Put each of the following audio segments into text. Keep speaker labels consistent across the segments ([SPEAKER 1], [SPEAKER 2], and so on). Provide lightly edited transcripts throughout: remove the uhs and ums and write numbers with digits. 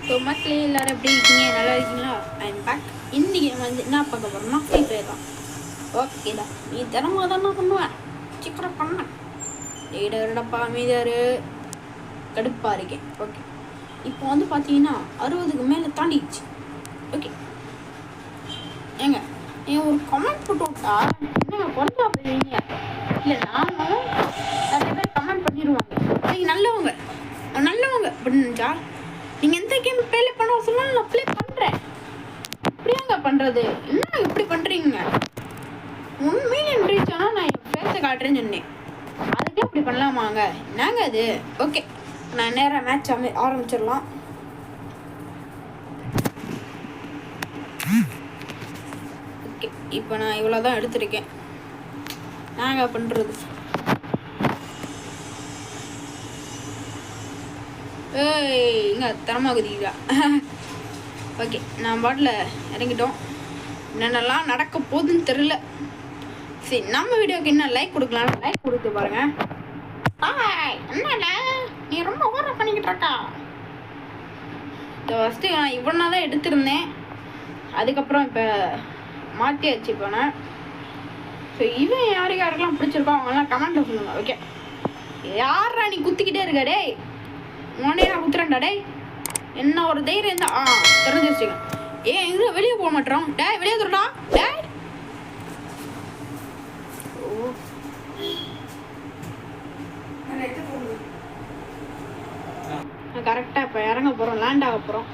[SPEAKER 1] So மக்களே எல்லாரும் எப்படி இருக்கீங்க? நல்லா இருக்கீங்களா? I'm back. இன்றைக்கி வந்து என்ன பார்க்க போகிறோம்னா ஃப்ரீ ஃபயர் தான். ஓகேடா, நீ தினமும் தான் பண்ணுவேன், சீக்கிரம் பண்ண டேடப்பா அமைதியாரு, கடுப்பாக இருக்கேன். ஓகே, இப்போ வந்து பார்த்தீங்கன்னா 60க்கு மேலே தாண்டிடுச்சு. ஓகே ஏங்க, நீங்கள் ஒரு கமெண்ட் போட்டு விட்டா என்னங்க குறைஞ்சா போயிருவீங்க? இல்லை நானும் நிறைய பேர் கமெண்ட் பண்ணிடுவாங்க, நீங்கள் நல்லவங்க நல்லவங்க அப்படின்னுச்சா நீங்கள் எந்த கேம் ப்ளே பண்ண சொன்னாலும் நான் ப்ளே பண்ணுறேன். இப்படியாங்க பண்ணுறது? என்ன இப்படி பண்ணுறீங்க? உண்மையிலே ரீச் ஆனால் நான் என் ஃபேஸை காட்டுறேன்னு சொன்னேன், அதுக்கே இப்படி பண்ணலாமாங்க? என்னங்க அது? ஓகே, நான் நேராக மேட்ச் ஆரம்பிச்சிடலாம். ஓகே, இப்போ நான் இவ்வளோ தான் எடுத்திருக்கேன். நாங்கள் பண்ணுறது இங்கே தரமாக குதிக்கிறா. ஓகே, நான் பாட்டில் இறங்கிட்டோம். என்னென்னலாம் நடக்க போகுதுன்னு தெரில. சரி, நம்ம வீடியோவுக்கு என்ன லைக் கொடுக்கலாம், லைக் கொடுத்து பாருங்க. என்னடா நீ ரொம்ப ஓவர் பண்ணிக்கிட்டு இருக்கா? ஃபஸ்ட்டு நான் இவ்வளோ தான் எடுத்திருந்தேன், அதுக்கப்புறம் இப்போ மாற்றியாச்சு. இப்போ நான் ஸோ இவன் யாருக்கெல்லாம் பிடிச்சிருக்கோ அவங்கெல்லாம் கமெண்ட்டில் சொல்லுங்கள். ஓகே, யாரா நீ குத்திக்கிட்டே இருக்க? டே உடனே நான் குத்துறேன்டா. டே என்ன ஒரு தைரியம் இருந்தா திறந்து வச்சுக்க. ஏன் எங்க வெளியே போக மாட்டோம்? டே வெளியே தரடா. டே கரெக்டாக இப்போ இறங்க போகிறோம், லேண்ட் ஆக போகிறோம்.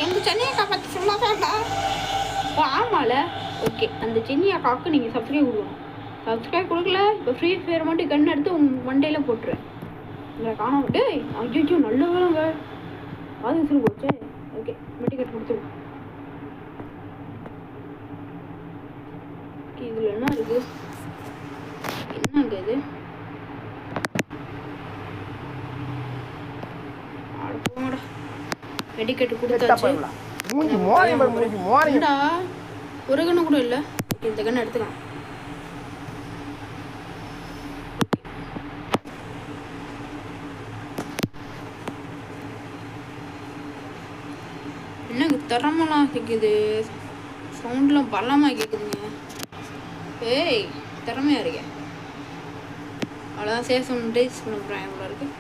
[SPEAKER 1] எங்கள் சென்னையக்கா பற்றி சொல்லாதாண்டா. ஓ ஆமால. ஓகே, அந்த சென்னையக்காவுக்கு நீங்கள் சப்ஸ்கிரைப் கொடுக்கணும். சப்ஸ்கிரைப் கொடுக்கல, இப்போ ஃப்ரீ ஃபயர் மட்டும் கண் எடுத்து உங்கள் மண்டையில் போட்டுருவேன். இல்லை காணாம. டே ஐயோ நல்ல வேலைங்க, அது வச்சுரு போச்சே. ஓகே, மெட்டிக்கெட் கொடுத்துருவோம். இதில் என்ன இருக்குது? என்னங்க இது? போங்கடா, மெடிக்கெட் கொடுத்தாச்சு. ஒரு கண்ணு கூட இல்லை. இந்த கண்ணு எடுத்துக்கலாம். என்னங்க தரமெல்லாம் கேட்குது, சவுண்ட்லாம் பள்ளமாக கேட்குதுங்க. ஏய் திறமையாக இருக்கேன், அவ்வளோதான். சேஃப் சவுண்ட் டேஸ் பண்ண போகிறேன். எவ்வளோ இருக்குது?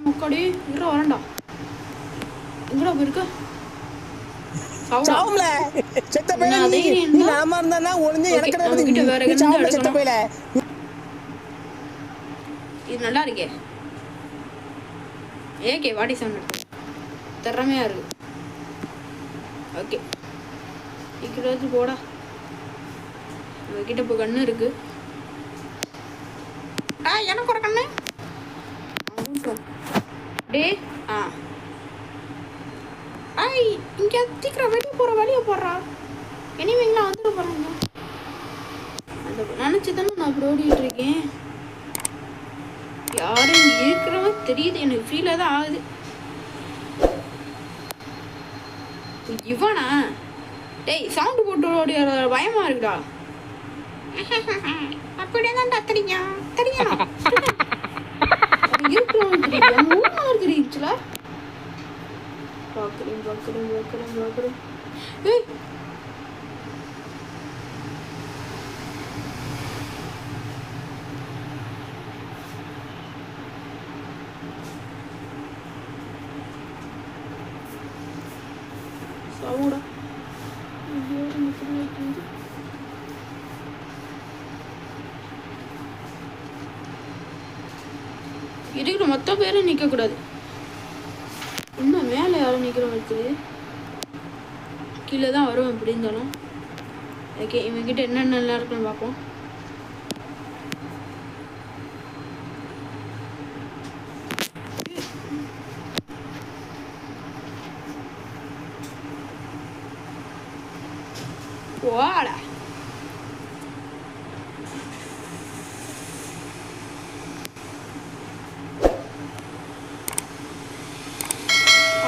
[SPEAKER 1] முக்காடி இற வரண்டா. எங்கடா போயிருக்க? இது நல்லா இருக்கே. ஏகே வாடி சவுண்ட் திறமையா இருக்கு. ஓகே, இக்கிறது போடா. கிட்ட இப்போ கண்ணு இருக்கு. எனக்கு ஒரு கண்ணு டே. இங்கே சீக்கிரம் வெளியே போகிற வழியை போடுறா. இனிமேங்களாம் வந்துட போகிறாங்க. அந்த நினச்சி தானே நான் அப்படி ஓடிட்டு இருக்கேன். யாரும் இங்கே இருக்கிறவங்க தெரியுது, எனக்கு ஃபீலாக தான் ஆகுது. இவனா? டேய் சவுண்டு போட்டு ஓடி பயமாக இருக்குடா. அப்படியே தான்டா தெரியும் தெரியும் இருக்கிறவங்க தெரியும். மூணு தெரியுச்சுல. பார்க்குறேன். ஏய் சவுடா இருக்கிற மொத்த பேரும் நிற்கக்கூடாது. இன்னும் மேலே யாரும் நிற்கிற வச்சு கீழே தான் வருவேன் எப்படி இருந்தாலும். ஓகே, இவங்கிட்ட என்னென்ன இருக்குன்னு பார்ப்போம். வாடா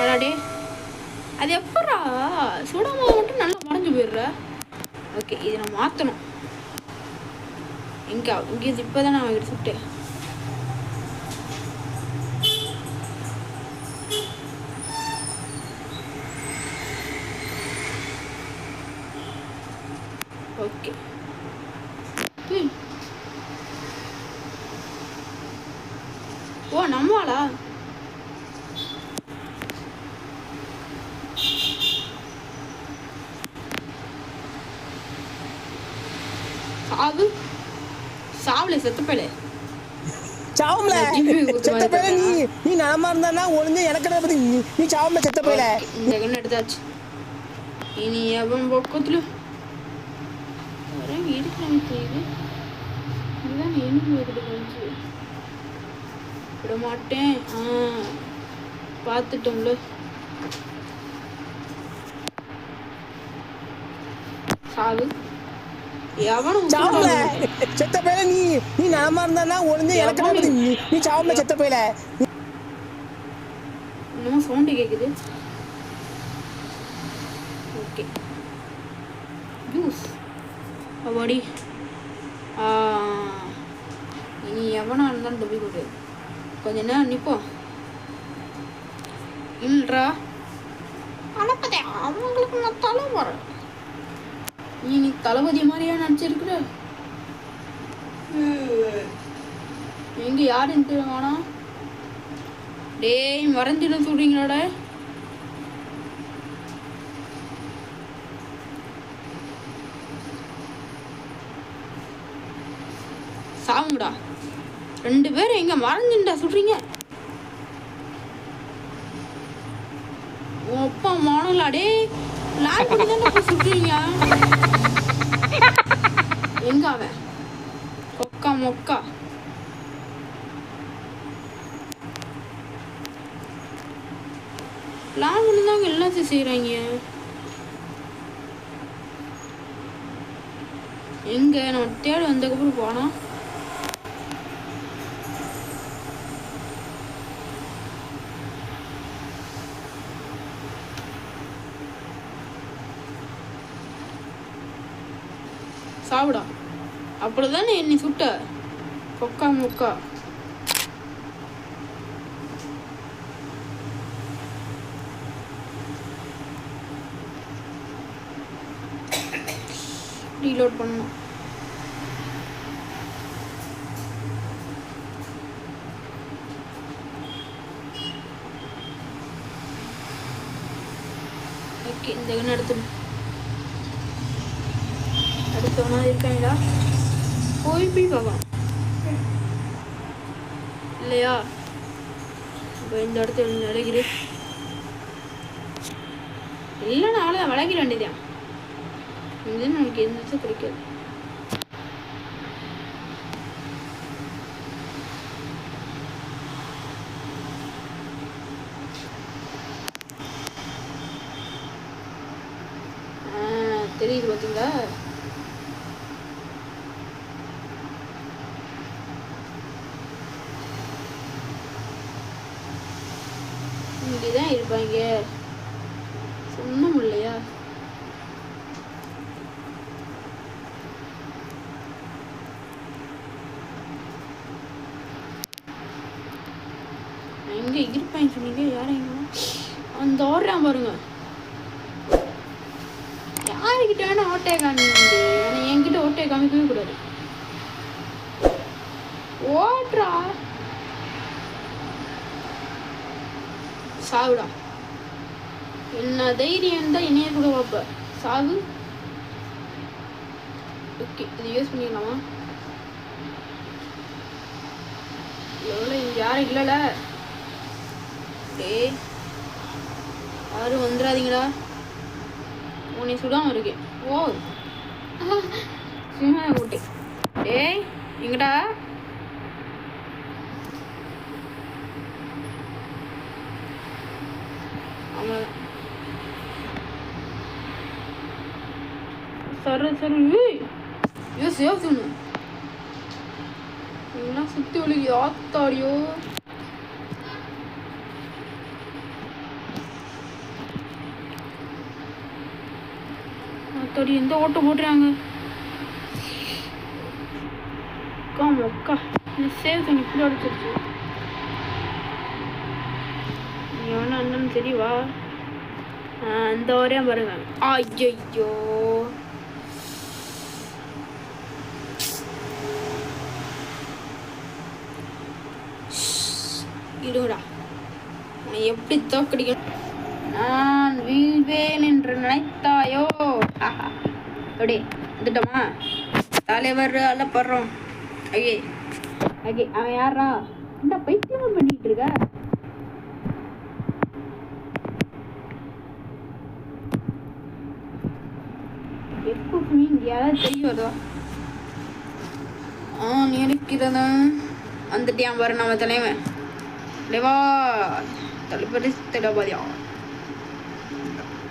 [SPEAKER 1] ஆடாடே அது எப்படா சுடாம மட்டும் நல்லா மறைஞ்சு போயிடுற. ஓகே, இதை நான் மாற்றணும். இங்கே இப்போ தான் நான் அவங்ககிட்ட சுட்டேன். ஓகே, ஓ நம்மளா சாவு சாவுல செத்துப்பேல
[SPEAKER 2] சாவும்ல செத்த பேல. நீ நலமா இருந்தானா ஒளிஞ்சு எனக்கு பத்தி நீ சாவும்ல செத்த பேல.
[SPEAKER 1] இந்த கண்ணு எடுத்தாச்சு. இனி அவன் பக்கத்துல வரேன் இருக்கிறாங்க தெரியுது. இதுதான் என்ன எடுத்து விட மாட்டேன். பார்த்துட்டோம்ல. சாவு
[SPEAKER 2] சாவும்ல செத்த பேல. நீ நலமா இருந்தானா ஒளிஞ்சு எனக்கு பத்தி நீ சாவும்ல செத்த பேல.
[SPEAKER 1] இன்னமும் சவுண்டு கேக்குது. ஓகே, ஜூஸ் அவாடி. இனி எவனா இருந்தாலும் தப்பி கொடு. கொஞ்ச நேரம் நிற்போம். இல்லைடா அனுப்பதே அவங்களுக்கு நான் தலை வரேன். நீ தளபதி மாதிரியா நினச்சிருக்குற? எங்க யாருன்னு தெரியுமாண்ணா? டேய் மறைஞ்சிட சொல்றீங்களாடா? சாவுங்கடா. 2 பேரும் எங்க மறைஞ்சுடா சொல்றீங்க? அப்பா மானங்களா? டே லேண்ட் பண்ணி தானே சுட்டுறீங்க. எங்க அவன் கொக்கா மொக்கா? லேண்ட் பண்ணி தாங்க எல்லாத்தையும் செய்யறாங்க. எங்க நம்ம தேடி வந்ததுக்கப்புறம் போனா சாப்பிடா. அப்படிதானே என்னை சுட்ட கொக்கா முக்கா. ரீலோட் பண்ணணும். ஓகே, இந்த கண்ணு எடுத்துடும். அடுத்தவனா இருக்காங்களா? போய் பார்க்கலாம் இல்லையா? இப்போ இந்த இடத்துல விலகிடு. இல்லைன்னா அவ்வளோதான், விலகிட வேண்டியதான். இது நமக்கு எந்த விஷயம் கிடைக்காது. தெரியுது பார்த்தீங்களா? இங்கேதான் இருப்பாங்க. சொன்ன முடியலையா? எங்க இருப்பாங்க சொன்னீங்க? யாரைங்க அந்த ஓடுறான் பாருங்க. யாருக்கிட்ட வேணா ஓட்டையை காமிங்க. ஆனால் என்கிட்ட ஓட்டையை காமிக்கவே கூடாது. ஓட்றா சாவுடா. என்ன தைரியம் இருந்தால் என்னைய கூட பார்ப்ப. சாவு. ஓகே, இது யூஸ் பண்ணிக்கலாமா? எவ்வளோ இங்கே யாரும் இல்லைல்ல? டேய் யாரும் வந்துடாதீங்கடா. உன்னை சுடாமல் இருக்கேன். ஓ சும்மா கூட்டே. டேய் எங்கடா? அவ்வளோதான். சரி சரி. யோசி யோசின்னு எல்லாம் சுற்றி ஒளி ஆத்தாடியோ. தொடி எந்த ஓட்டம் போடுறாங்க அக்கா சேவ் பண்ணி இப்படி அடிச்சிருச்சு நீ ஒன்றும் அண்ணன் சரி வா இந்த வரையும் பாருங்க ஐயோ இருடா உன்னை எப்படி தோக்கடிக்க நான் வீழ்வேன் என்று நினைத்தாயோ அப்படி வந்துட்டோமா தலைவர் அலப்படுறோம் ஐயே ஐயே அவன் யாரா இந்த பைத்தியமா பண்ணிட்டு இருக்க எப்பவுமே இங்க யாராவது தெரியாதோ இருக்கிறதா வந்துட்டியான் பாரு நம்ம தலைவன் தேவா தளபதி தளபதியா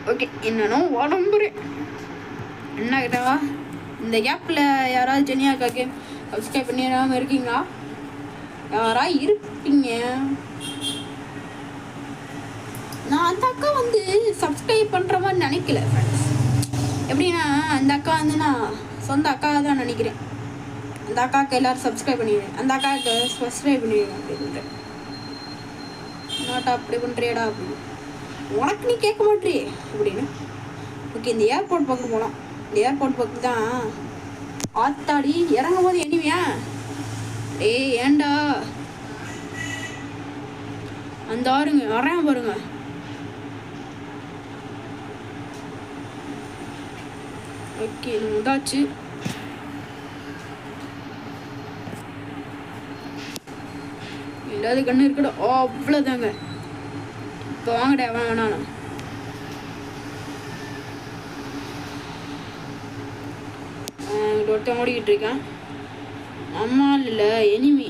[SPEAKER 1] ஓகே என்னன்னு உடம்புறேன் என்ன கேட்டவா இந்த கேப்பில் யாராவது ஜெனியாக்காக்கு சப்ஸ்கிரைப் பண்ணிடாமல் இருக்கீங்களா யாரா இருப்பீங்க நான் அந்த அக்கா வந்து சப்ஸ்கிரைப் பண்ணுற மாதிரி நினைக்கல ஃப்ரெண்ட்ஸ் எப்படின்னா அந்த அக்கா வந்து நான் சொந்த அக்காவை தான் நினைக்கிறேன் அந்த அக்காவுக்கு எல்லோரும் சப்ஸ்கிரைப் பண்ணிடுறேன் அந்த அக்காவுக்கு சப்ஸ்கிரைப் பண்ணிடுவேன் அப்படின்ட்டு நாட்டா அப்படி பண்ணுறியடா அப்படின்னு உனக்கு நீ கேட்க மாட்டியே அப்படின்னு ஓகே இந்த ஏர்போர்ட் பக்கம் போகலாம் இந்த ஏர்போர்ட் பக்கம் தான் ஆத்தாடி இறங்கும் போது எண்ணிவியா ஏண்டா அந்த ஆறுங்க வரையான் பாருங்க ஓகே முதாச்சு இல்லாத கண்ணு இருக்கட அவ்வளோதாங்க இப்போ வாங்கடா வேணாம் ஒருத்தன் ஓடிக்கிட்டு இருக்கேன் அம்மா இல்லை எனிமி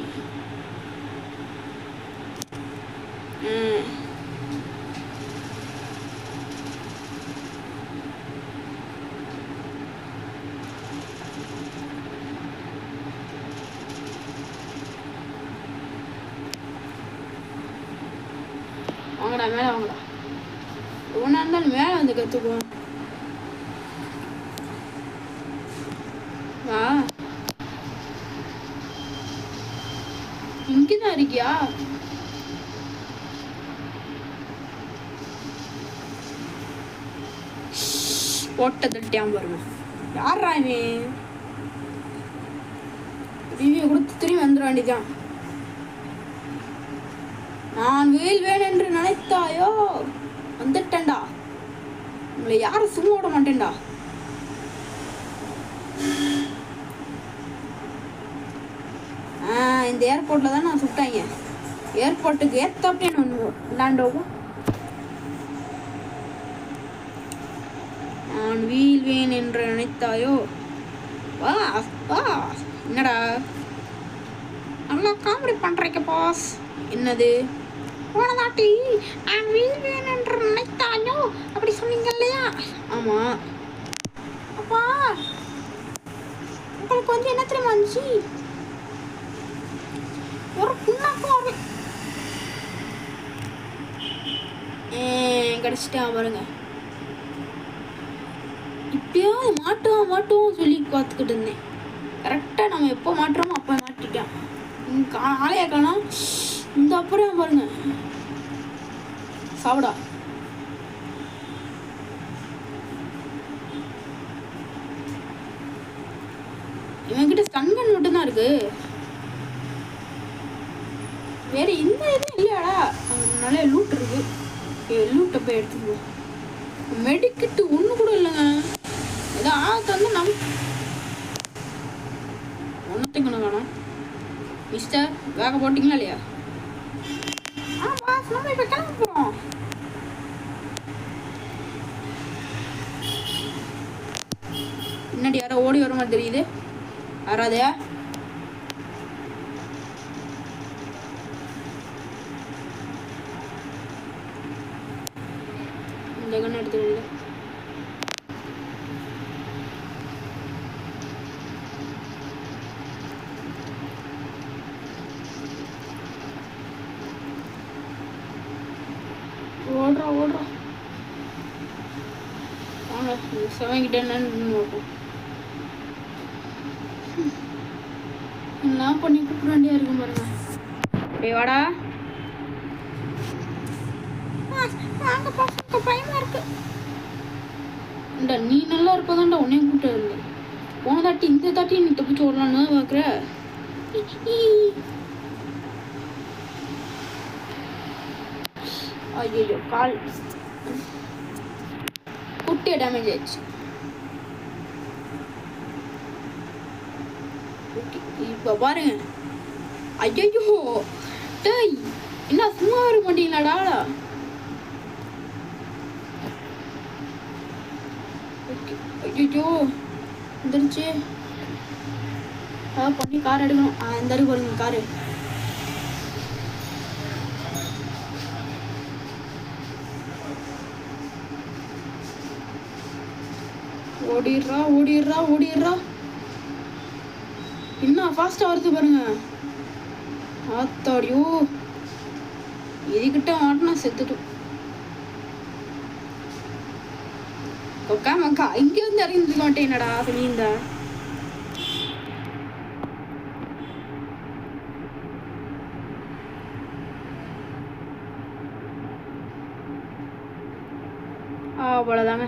[SPEAKER 1] வாங்கடா மேலே வாங்கடா ஒன்றா இருந்தாலும் மேலே வந்து கற்றுக்குவோம் வா இங்கதான் இருக்கியா ஓட்ட தட்டியாம பாருங்க யாரா இவன் ரிவ்யூ கொடுத்து திரும்பி வந்துட வேண்டியதான் நான் வீழ்வேன் என்று நினைத்தாயோ வந்துட்டேன்டா உங்களை யாரும் சும்மா விட மாட்டேன்டா இந்த ஏர்போர்ட்ல தான் நான் சுட்டாங்க ஏர்போர்ட்டுக்கு ஏத்தாப்பே ஒன்று லேண்ட் ஆகும் நான் வீழ்வேன் என்று நினைத்தாயோ வா வா என்னடா நல்லா காமெடி பண்றீங்க பாஸ் என்னது உனதாட்டி நான் வீழ்வேன் என்று நினைத்தாயோ அப்படி சொன்னீங்க இல்லையா ஆமா அப்பா உங்களுக்கு வந்து என்ன தெரியுமா இருந்துச்சு ஒரு புண்ணாக்கும் கிடைச்சிட்டா பாருங்க இப்பயாவது மாட்டுவோம் சொல்லி பார்த்துக்கிட்டு இருந்தேன் கரெக்டாக நம்ம எப்போ மாட்டுறோமோ அப்போ மாட்டிட்டேன் ஆளையா காணோம் இந்த அப்புறம் பாருங்க சாப்பிடா இவன்கிட்ட ஸ்கன்கன் மட்டும்தான் இருக்கு வேற எந்த இதுவும் இல்லையாடா நல்ல லூட் இருக்கு லூட்டை போய் எடுத்துக்குவோம் மெடிக்கிட்டு ஒன்று கூட இல்லைங்க ஏதோ வந்து நம் ஒன்றுத்தையும் காணும் மிஸ்டர் வேக போட்டிங்களா இல்லையா நம்ம இப்போ கிளம்ப போகிறோம் பின்னாடி யாரோ ஓடி வர மாதிரி தெரியுது யாராவது இந்த கண்ணு எடுத்துக்கிட்டு ஓடுறா வாங்க செவங்கிட்ட என்னன்னு பார்ப்போம். எல்லாம் பண்ணி கூப்பிட வேண்டியா இருக்கும் பாருங்க. அப்படியே வாடா. வாங்க பசங்க பயமா இருக்கு. நீ நல்லா இருப்பதான்டா உன்னையும் கூப்பிட்டு இருந்தேன். போன தாட்டி இந்த தாட்டி நீ தப்பிச்சு ஓடலான்னு தான் பார்க்குற. ஐயோ கால் குட்டிய டேமேஜ் ஆயிடுச்சு. இப்போ பாருங்க. ஐயோ டேய் என்ன சும்மா வர மாட்டீங்களாடா? ஐயோ வந்துருச்சு. அதான் பண்ணி கார் எடுக்கணும். இந்த அடி பாருங்க காரு. ஓடிடுறா ஓடிடுறா ஓடிடுறா. இன்னும் ஃபாஸ்ட்டாக வருது பாருங்க. ஆத்தாடியோ இதுகிட்ட மாட்டினா செத்துட்டோம். ஒக்கா மக்கா இங்கே வந்து இறங்கிட்டு மாட்டேனடா சொல்லியிருந்தா. அவ்வளோதாங்க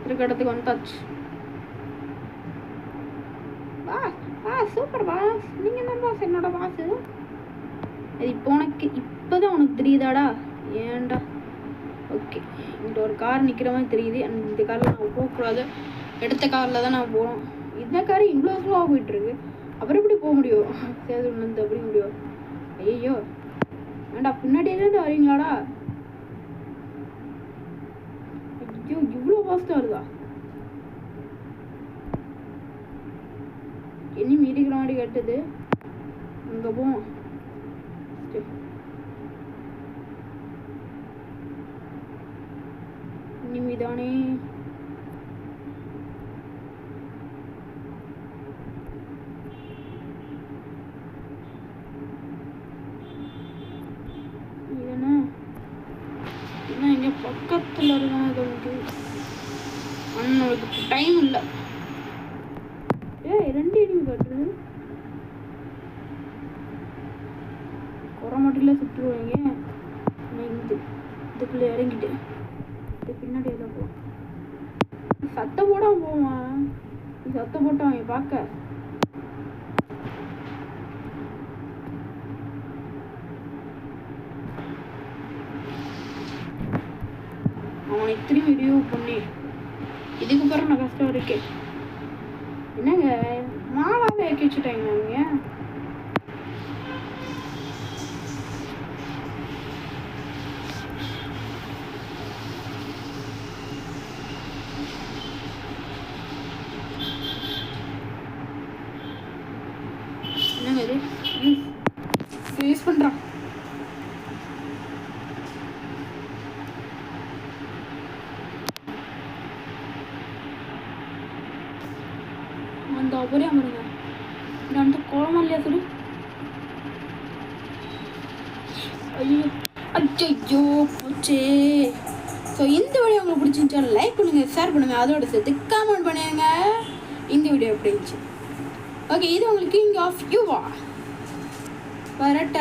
[SPEAKER 1] இருக்க இடத்துக்கு வந்தாச்சு. Super pass. நீங்க தான் பாஸ் என்னோட பாஸ். அது இப்போ உனக்கு இப்போதான் உனக்கு தெரியுதாடா? ஏன்டா? ஓகே இங்கிட்ட ஒரு கார் நிற்கிற மாதிரி தெரியுது. இந்த காரில் நான் போகக்கூடாது. எடுத்த காரில் தான் நான் போகணும். இந்த கார் இவ்வளோ ஸ்லோவாக போயிட்டுருக்கு. அப்புறம் எப்படி போக முடியும்? சேதுலேருந்து எப்படி முடியும்? ஐயோ ஏன்டா பின்னாடியே வரீங்களாடா? ஐயோ இவ்வளோ ஃபாஸ்ட்டாக வருதா? இனி மீறிக்கிற மாதிரி கேட்டது. அங்கே போவோம். இனிமேதானே என்ன இங்கே பக்கத்தில் இருக்கான். அது உனக்கு அண்ணனுக்கு டைம் இல்லை. ரெண்டு இடிமை காட்டுறது குறமாட்டில சுற்றுவாங்க. இதுக்குள்ளே இறங்கிட்டு பின்னாடி எல்லாம் போவான். சத்தம் போடாம போவான். சத்தம் போட்டான் பார்க்க. அவனை திரும்பி ரிவ்யூ பண்ணி இதுக்கு பிறகு நான் கஷ்டம் இருக்கேன். என்னங்க மாவாவே இறக்கி வச்சுட்டாங்க அவங்க. என்னங்க இது யூஸ் பண்றான். அந்த ஒரே அமருங்க. நான் கோலமா இல்லையா சொல்லு. ஐயோ அச்சோ போச்சே. ஸோ இந்த வீடியோ உங்களுக்கு பிடிச்சிருந்துச்சா லைக் பண்ணுங்கள், ஷேர் பண்ணுங்கள், அதோட சேர்த்து கமெண்ட் பண்ணுங்க இந்த வீடியோ எப்படி இருந்துச்சு. ஓகே இது உங்களுக்கு கிங் ஆஃப் யூவா வரட்ட.